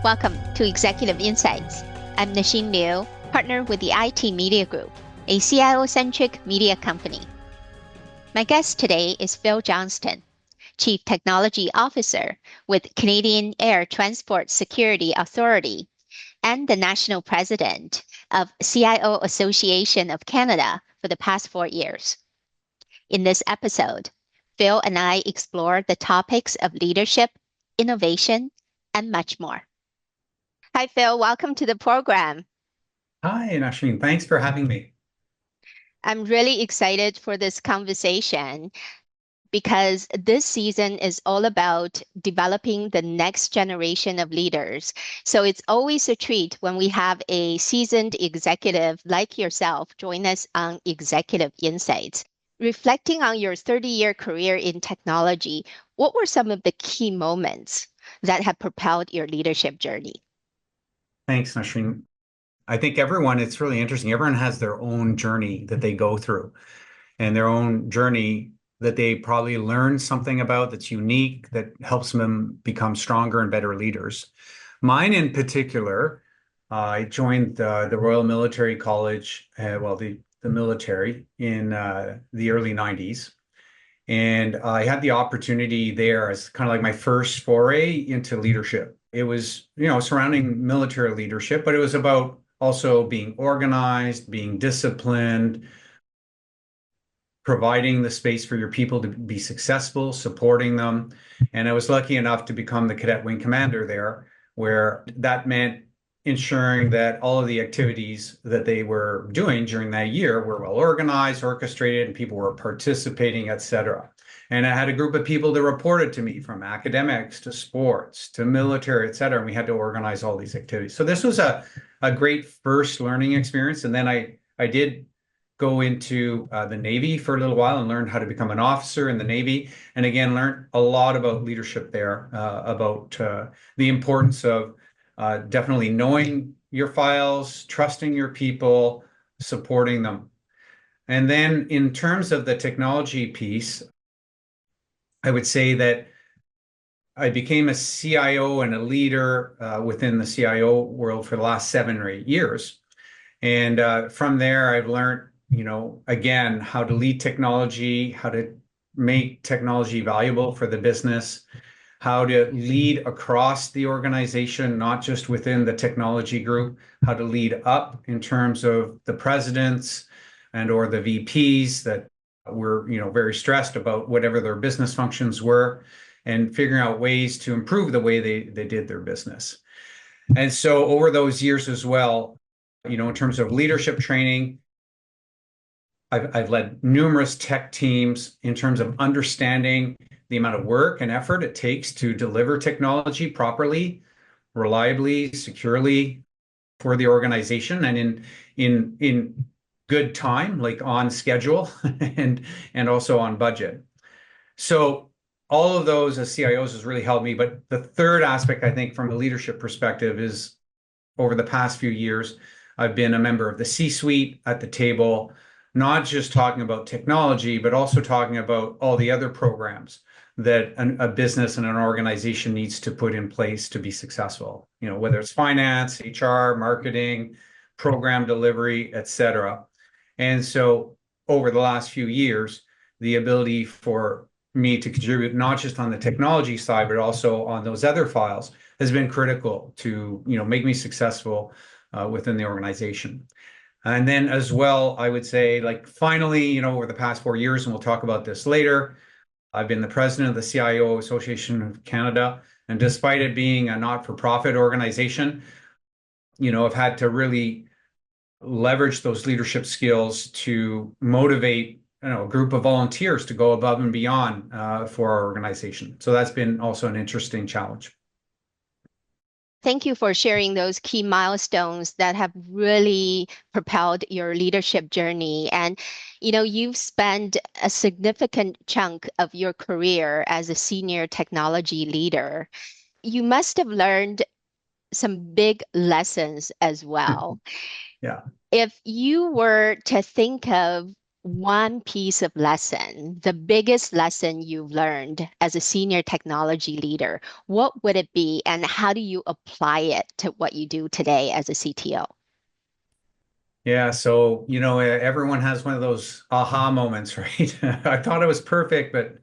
Welcome to Executive Insights. I'm Nasheen Liu, partner with the IT Media Group, a CIO-centric media company. My guest today is Phil Johnston, Chief Technology Officer with Canadian Air Transport Security Authority and the National President of CIO Association of Canada for the past 4 years. In this episode, Phil and I explore the topics of leadership, innovation, and much more. Hi, Phil. Welcome to the program. Hi, Nasheen. Thanks for having me. I'm really excited for this conversation because this season is all about developing the next generation of leaders. So it's always a treat when we have a seasoned executive like yourself join us on Executive Insights. Reflecting on your 30-year career in technology, what were some of the key moments that have propelled your leadership journey? Thanks, Nasheen. I think it's really interesting. Everyone has their own journey that they go through and their own journey that they probably learn something about that's unique, that helps them become stronger and better leaders. Mine in particular, I joined the Royal Military College, the military in the early 90s. And I had the opportunity there as kind of like my first foray into leadership. It was, surrounding military leadership, but it was about also being organized, being disciplined, providing the space for your people to be successful, supporting them. And I was lucky enough to become the cadet wing commander there, where that meant ensuring that all of the activities that they were doing during that year were well organized, orchestrated, and people were participating, et cetera. And I had a group of people that reported to me, from academics to sports to military, et cetera. And we had to organize all these activities. So this was a great first learning experience. And then I did go into the Navy for a little while and learned how to become an officer in the Navy. And again, learned a lot about leadership there, about the importance of definitely knowing your files, trusting your people, supporting them. And then in terms of the technology piece, I would say that I became a CIO and a leader within the CIO world for the last 7 or 8 years. And from there, I've learned, again, how to lead technology, how to make technology valuable for the business, how to lead across the organization, not just within the technology group, how to lead up in terms of the presidents and or the VPs that were, very stressed about whatever their business functions were, and figuring out ways to improve the way they did their business. And so over those years as well, in terms of leadership training, I've led numerous tech teams in terms of understanding the amount of work and effort it takes to deliver technology properly, reliably, securely for the organization, and in good time, like on schedule and also on budget. So all of those as CIOs has really helped me. But the third aspect, I think, from a leadership perspective is over the past few years, I've been a member of the C-suite at the table, not just talking about technology, but also talking about all the other programs that a business and an organization needs to put in place to be successful, whether it's finance, HR, marketing, program delivery, et cetera. And so over the last few years, the ability for me to contribute not just on the technology side, but also on those other files has been critical to, make me successful within the organization. And then as well, I would say, like, finally, over the past 4 years, and we'll talk about this later, I've been the president of the CIO Association of Canada. And despite it being a not-for-profit organization, I've had to really leverage those leadership skills to motivate, a group of volunteers to go above and beyond for our organization. So that's been also an interesting challenge. Thank you for sharing those key milestones that have really propelled your leadership journey. And, you've spent a significant chunk of your career as a senior technology leader. You must have learned some big lessons as well. Yeah. If you were to think of one piece of lesson, the biggest lesson you've learned as a senior technology leader, what would it be and how do you apply it to what you do today as a CTO? Yeah, so everyone has one of those aha moments, right? I thought I was perfect, but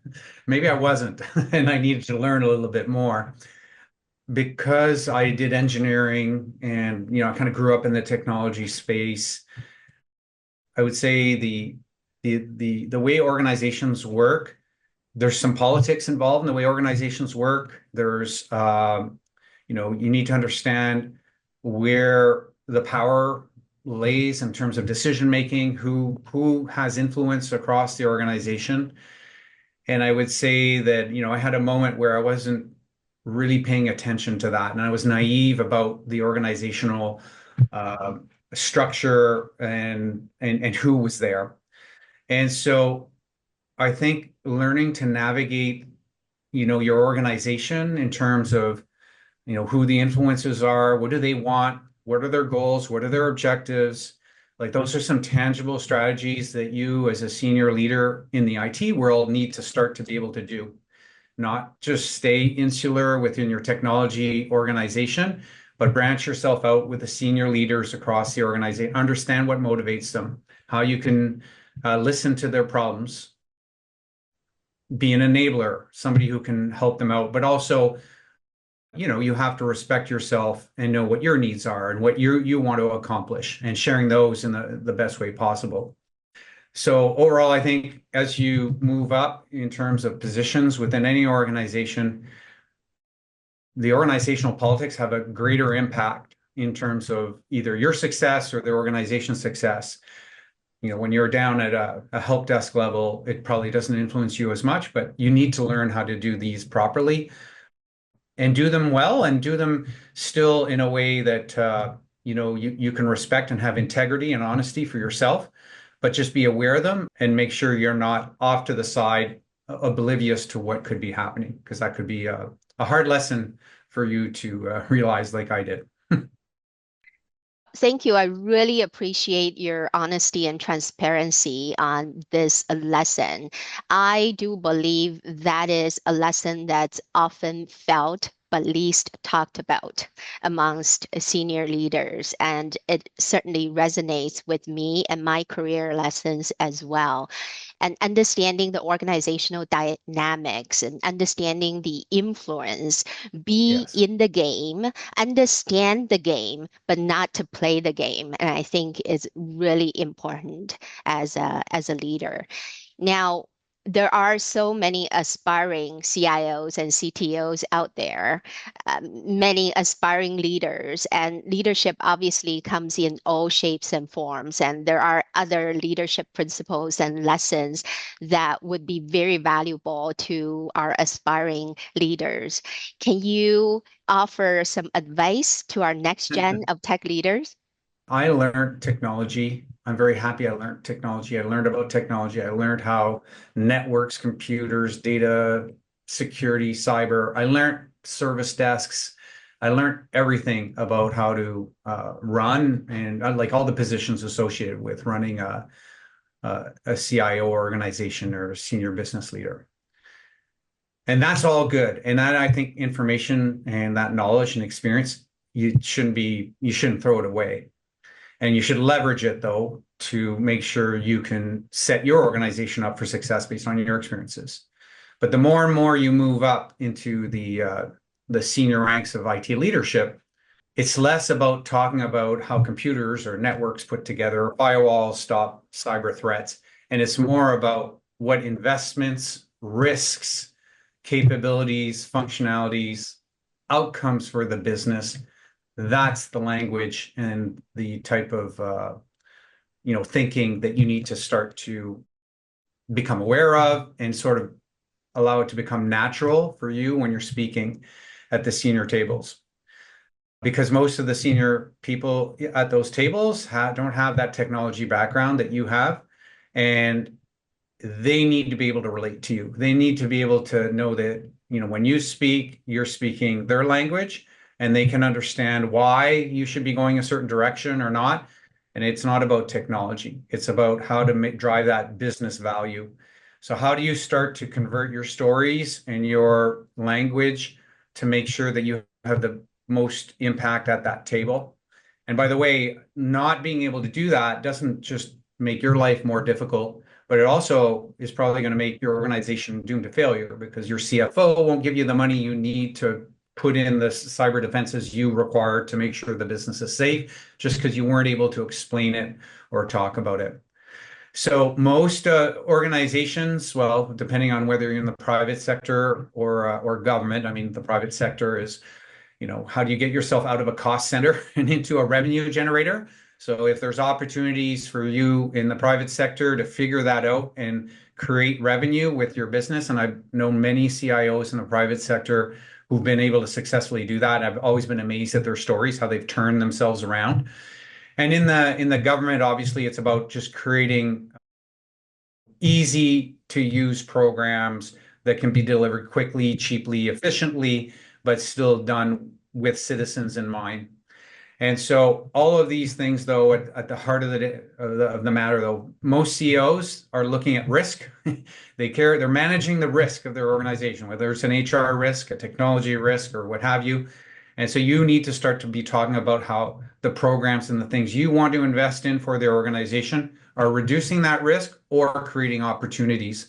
maybe I wasn't, and I needed to learn a little bit more. Because I did engineering and I kind of grew up in the technology space. I would say the way organizations work, there's some politics involved in the way organizations work. There's you need to understand where the power lays in terms of decision making, who has influence across the organization. And I would say that, I had a moment where I wasn't really paying attention to that. And I was naive about the organizational uh, structure and who was there. And so I think learning to navigate, your organization in terms of, who the influencers are, what do they want, what are their goals, what are their objectives? Like those are some tangible strategies that you as a senior leader in the IT world need to start to be able to do. Not just stay insular within your technology organization, but branch yourself out with the senior leaders across the organization. Understand what motivates them, how you can listen to their problems, be an enabler, somebody who can help them out, but also, you have to respect yourself and know what your needs are and what you want to accomplish and sharing those in the best way possible. So overall, I think as you move up in terms of positions within any organization, the organizational politics have a greater impact in terms of either your success or the organization's success. When you're down at a help desk level, it probably doesn't influence you as much, but you need to learn how to do these properly and do them well and do them still in a way that you can respect and have integrity and honesty for yourself, but just be aware of them and make sure you're not off to the side, oblivious to what could be happening, because that could be a hard lesson for you to realize like I did. Thank you. I really appreciate your honesty and transparency on this lesson. I do believe that is a lesson that's often felt but least talked about amongst senior leaders. And it certainly resonates with me and my career lessons as well. And understanding the organizational dynamics and understanding the influence, be Yes. in the game, understand the game, but not to play the game. And I think is really important as a leader. Now, there are so many aspiring CIOs and CTOs out there, many aspiring leaders, and leadership obviously comes in all shapes and forms. And there are other leadership principles and lessons that would be very valuable to our aspiring leaders. Can you offer some advice to our next gen of tech leaders? I learned technology. I'm very happy I learned technology. I learned about technology. I learned how networks, computers, data, security, cyber. I learned service desks. I learned everything about how to run and like all the positions associated with running a CIO organization or a senior business leader. And that's all good. And that I think information and that knowledge and experience, you shouldn't throw it away. And you should leverage it, though, to make sure you can set your organization up for success based on your experiences. But the more and more you move up into the senior ranks of IT leadership, it's less about talking about how computers or networks put together, firewalls stop cyber threats, and it's more about what investments, risks, capabilities, functionalities, outcomes for the business. That's the language and the type of thinking that you need to start to become aware of and sort of allow it to become natural for you when you're speaking at the senior tables. Because most of the senior people at those tables don't have that technology background that you have, and they need to be able to relate to you. They need to be able to know that, when you speak, you're speaking their language and they can understand why you should be going a certain direction or not. And it's not about technology. It's about how to drive that business value. So how do you start to convert your stories and your language to make sure that you have the most impact at that table? And by the way, not being able to do that doesn't just make your life more difficult, but it also is probably going to make your organization doomed to failure because your CFO won't give you the money you need to put in the cyber defenses you require to make sure the business is safe, just because you weren't able to explain it or talk about it. So most organizations, well, depending on whether you're in the private sector or government, I mean, the private sector is, how do you get yourself out of a cost center and into a revenue generator? So if there's opportunities for you in the private sector to figure that out and create revenue with your business, and I've known many CIOs in the private sector who've been able to successfully do that. I've always been amazed at their stories, how they've turned themselves around. And in the government, obviously, it's about just creating easy to use programs that can be delivered quickly, cheaply, efficiently, but still done with citizens in mind. And so all of these things, though, at the heart of the matter, though, most CEOs are looking at risk. They're managing the risk of their organization, whether it's an HR risk, a technology risk, or what have you. And so you need to start to be talking about how the programs and the things you want to invest in for their organization are reducing that risk or creating opportunities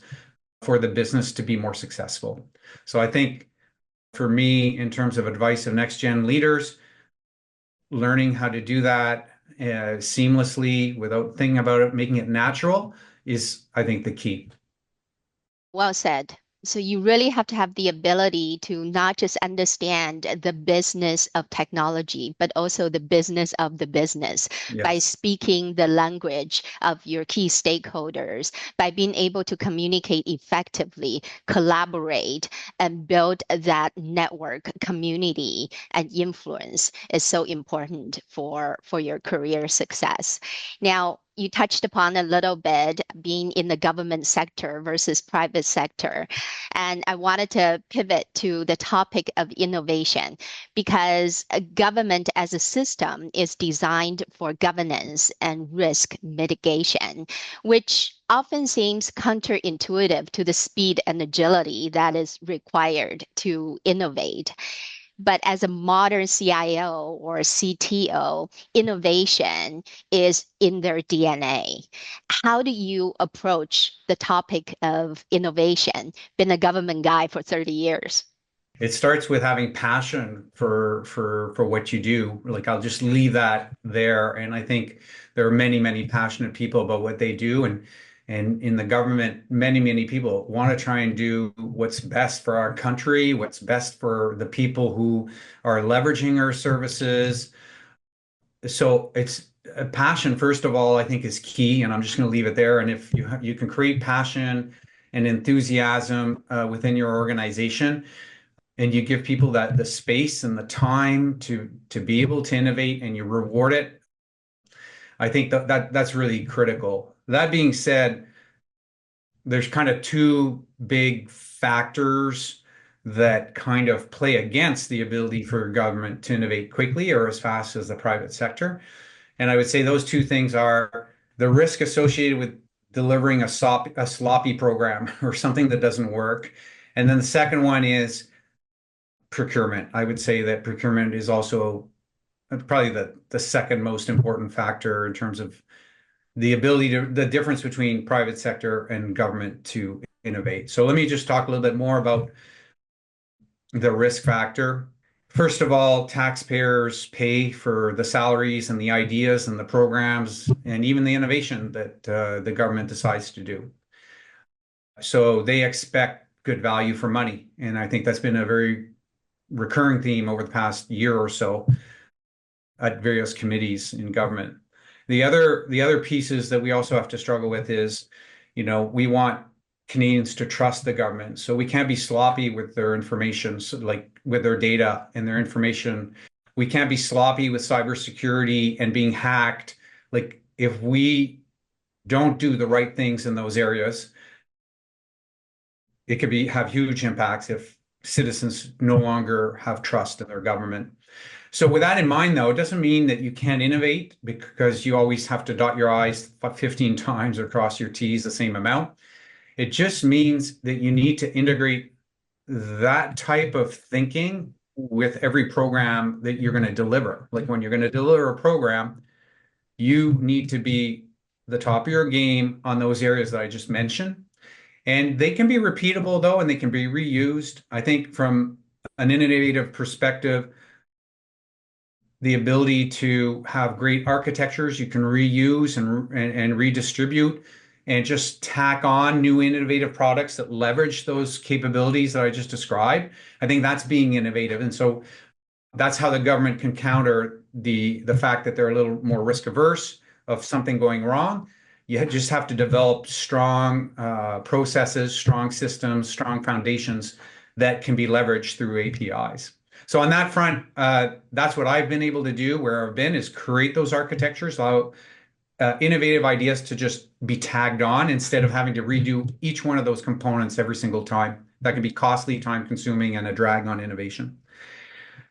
for the business to be more successful. So I think for me, in terms of advice of next gen leaders, learning how to do that seamlessly without thinking about it, making it natural is, I think, the key. Well said. So you really have to have the ability to not just understand the business of technology, but also the business of the business by Yes. speaking the language of your key stakeholders, by being able to communicate effectively, collaborate, and build that network, community, and influence is so important for your career success. Now, you touched upon a little bit being in the government sector versus private sector. And I wanted to pivot to the topic of innovation because a government as a system is designed for governance and risk mitigation, which often seems counterintuitive to the speed and agility that is required to innovate. But as a modern CIO or CTO, innovation is in their DNA. How do you approach the topic of innovation? Been a government guy for 30 years. It starts with having passion for what you do. Like I'll just leave that there. And I think there are many, many passionate people about what they do. And in the government, many people want to try and do what's best for our country, what's best for the people who are leveraging our services. So it's a passion, first of all, I think is key. And I'm just going to leave it there. And if you can create passion and enthusiasm within your organization, and you give people that the space and the time to be able to innovate and you reward it, I think that's really critical. That being said, there's kind of two big factors that kind of play against the ability for government to innovate quickly or as fast as the private sector. And I would say those two things are the risk associated with delivering a sloppy program or something that doesn't work. And then the second one is procurement. I would say that procurement is also probably the second most important factor in terms of the difference between private sector and government to innovate. So let me just talk a little bit more about the risk factor. First of all, taxpayers pay for the salaries and the ideas and the programs and even the innovation that the government decides to do. So they expect good value for money. And I think that's been a very recurring theme over the past year or so at various committees in government. The other pieces that we also have to struggle with is, we want Canadians to trust the government. So we can't be sloppy with their information, so like with their data and their information. We can't be sloppy with cybersecurity and being hacked. Like if we don't do the right things in those areas, it could have huge impacts if citizens no longer have trust in their government. So with that in mind, though, it doesn't mean that you can't innovate because you always have to dot your I's 15 times or cross your T's the same amount. It just means that you need to integrate that type of thinking with every program that you're going to deliver. Like when you're going to deliver a program, you need to be the top of your game on those areas that I just mentioned. And they can be repeatable though, and they can be reused. I think from an innovative perspective, the ability to have great architectures you can reuse and redistribute and just tack on new innovative products that leverage those capabilities that I just described. I think that's being innovative. And so that's how the government can counter the fact that they're a little more risk averse of something going wrong. You just have to develop strong processes, strong systems, strong foundations that can be leveraged through APIs. So on that front, that's what I've been able to do where I've been is create those architectures, allow innovative ideas to just be tagged on instead of having to redo each one of those components every single time. That can be costly, time consuming, and a drag on innovation.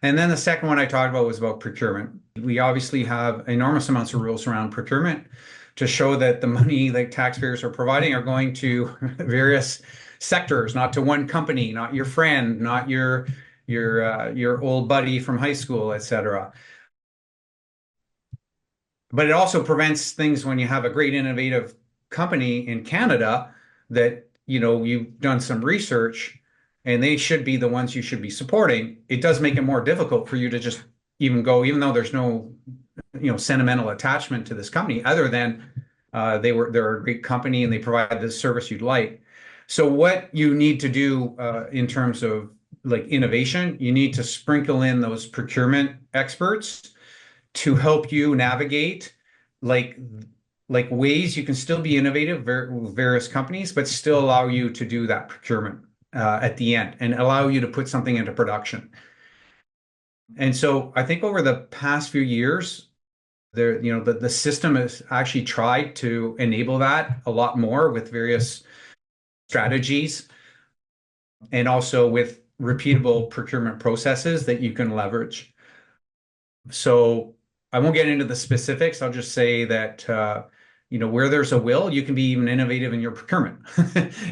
And then the second one I talked about was about procurement. We obviously have enormous amounts of rules around procurement to show that the money that taxpayers are providing are going to various sectors, not to one company, not your friend, not your old buddy from high school, et cetera. But it also prevents things when you have a great innovative company in Canada that, you've done some research and they should be the ones you should be supporting. It does make it more difficult for you to just even go, even though there's no, sentimental attachment to this company other than they're a great company and they provide the service you'd like. So what you need to do in terms of like innovation, you need to sprinkle in those procurement experts to help you navigate like ways you can still be innovative with various companies, but still allow you to do that procurement at the end and allow you to put something into production. And so I think over the past few years, the system has actually tried to enable that a lot more with various strategies and also with repeatable procurement processes that you can leverage. So I won't get into the specifics. I'll just say that where there's a will, you can be even innovative in your procurement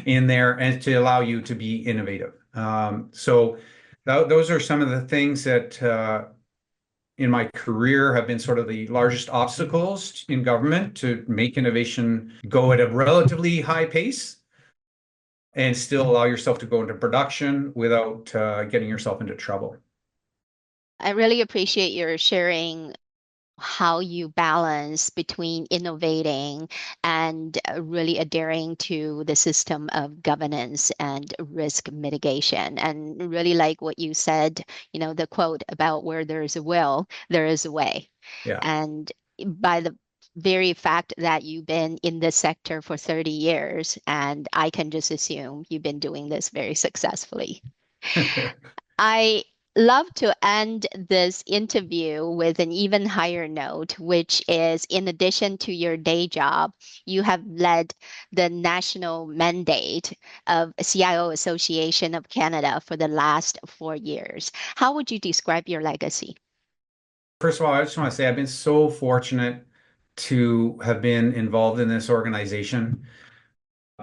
in there and to allow you to be innovative. So those are some of the things that in my career have been sort of the largest obstacles in government to make innovation go at a relatively high pace and still allow yourself to go into production without getting yourself into trouble. I really appreciate your sharing how you balance between innovating and really adhering to the system of governance and risk mitigation. And really like what you said, the quote about where there is a will, there is a way. Yeah. And by the very fact that you've been in this sector for 30 years, and I can just assume you've been doing this very successfully. I love to end this interview with an even higher note, which is in addition to your day job, you have led the national mandate of CIO Association of Canada for the last 4 years. How would you describe your legacy? First of all, I just want to say I've been so fortunate to have been involved in this organization.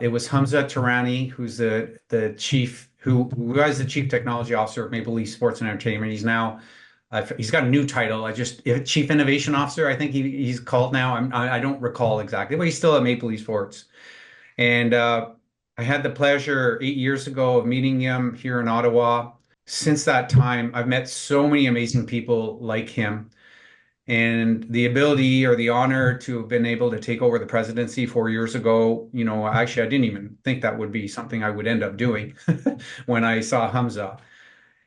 It was Hamza Tarani, who's the chief, who was the chief technology officer of Maple Leaf Sports and Entertainment. He's got a new title. Chief Innovation Officer. I think he's called now. I don't recall exactly, but he's still at Maple Leaf Sports. And I had the pleasure 8 years ago of meeting him here in Ottawa. Since that time, I've met so many amazing people like him. And the ability or the honor to have been able to take over the presidency 4 years ago, actually, I didn't even think that would be something I would end up doing when I saw Hamza.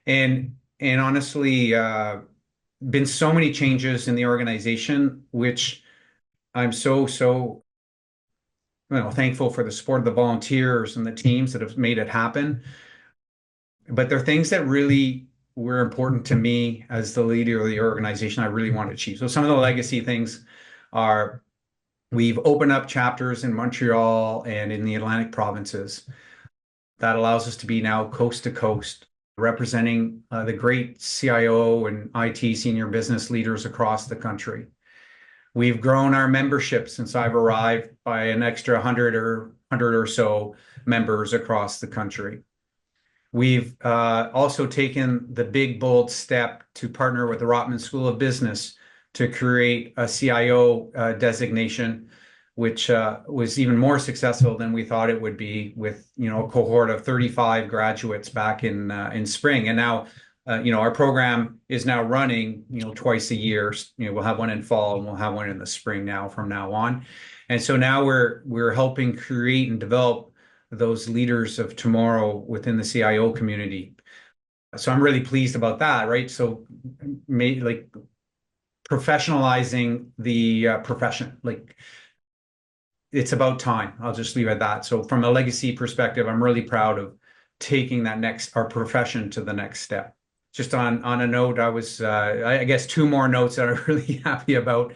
And honestly, been so many changes in the organization, which I'm so thankful for the support of the volunteers and the teams that have made it happen. But there are things that really were important to me as the leader of the organization I really want to achieve. So some of the legacy things are we've opened up chapters in Montreal and in the Atlantic provinces. That allows us to be now coast to coast. representing the great CIO and IT senior business leaders across the country. We've grown our membership since I've arrived by an extra 100 or so members across the country. We've also taken the big, bold step to partner with the Rotman School of Business to create a CIO designation, which was even more successful than we thought it would be, with a cohort of 35 graduates back in spring. And now our program is now running twice a year. We'll have one in fall and we'll have one in the spring now from now on. And so now we're helping create and develop those leaders of tomorrow within the CIO community. So I'm really pleased about that, right? So professionalizing the profession, it's about time. I'll just leave it at that. So from a legacy perspective, I'm really proud of taking our profession to the next step. Just on a note, I guess two more notes that I'm really happy about.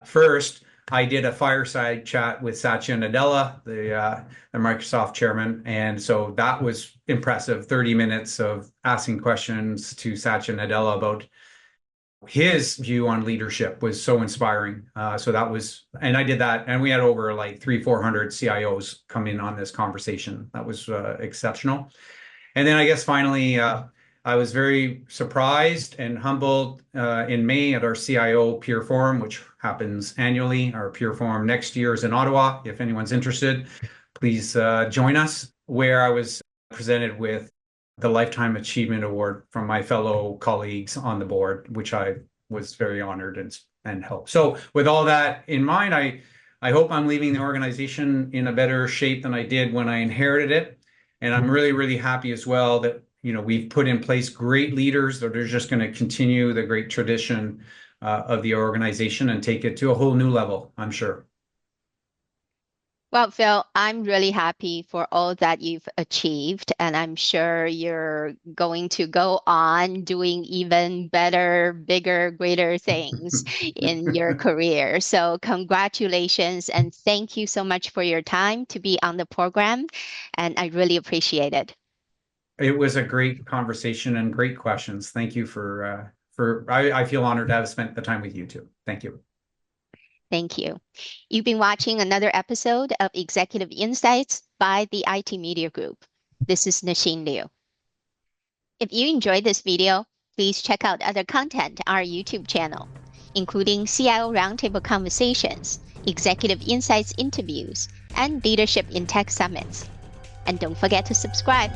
First, I did a fireside chat with Satya Nadella, the Microsoft chairman. And so that was impressive. 30 minutes of asking questions to Satya Nadella about his view on leadership was so inspiring. And I did that, and we had over 300-400 CIOs come in on this conversation. That was exceptional. And then I guess finally, I was very surprised and humbled in May at our CIO Peer Forum, which happens annually. Our Peer Forum next year is in Ottawa. If anyone's interested, please join us, where I was presented with the Lifetime Achievement Award from my fellow colleagues on the board, which I was very honored and helped. So with all that in mind, I hope I'm leaving the organization in a better shape than I did when I inherited it. And I'm really, really happy as well that we've put in place great leaders that are just going to continue the great tradition of the organization and take it to a whole new level, I'm sure. Well, Phil, I'm really happy for all that you've achieved, and I'm sure you're going to go on doing even better, bigger, greater things in your career. So congratulations, and thank you so much for your time to be on the program, and I really appreciate it. It was a great conversation and great questions. Thank you I feel honored to have spent the time with you too. Thank you. Thank you. You've been watching another episode of Executive Insights by the IT Media Group. This is Nasheen Liu. If you enjoyed this video, please check out other content on our YouTube channel, including CIO Roundtable conversations, Executive Insights interviews, and Leadership in Tech summits. And don't forget to subscribe.